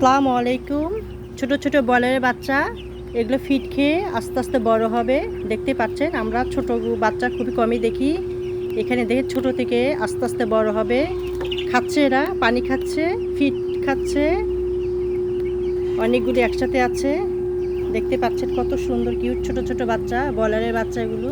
আসসালামু আলাইকুম। ছোট ছোট বয়লারের বাচ্চা, এগুলো ফিড খেয়ে আস্তে আস্তে বড় হবে। দেখতে পাচ্ছেন, আমরা ছোট বাচ্চা খুবই কমই দেখি। এখানে দেখে ছোট থেকে আস্তে আস্তে বড় হবে। খাচ্ছে, এরা পানি খাচ্ছে, ফিড খাচ্ছে, অনেকগুলি একসাথে আছে। দেখতে পাচ্ছেন কত সুন্দর কিউট ছোট ছোট বাচ্চা, বয়লারের বাচ্চা এগুলো।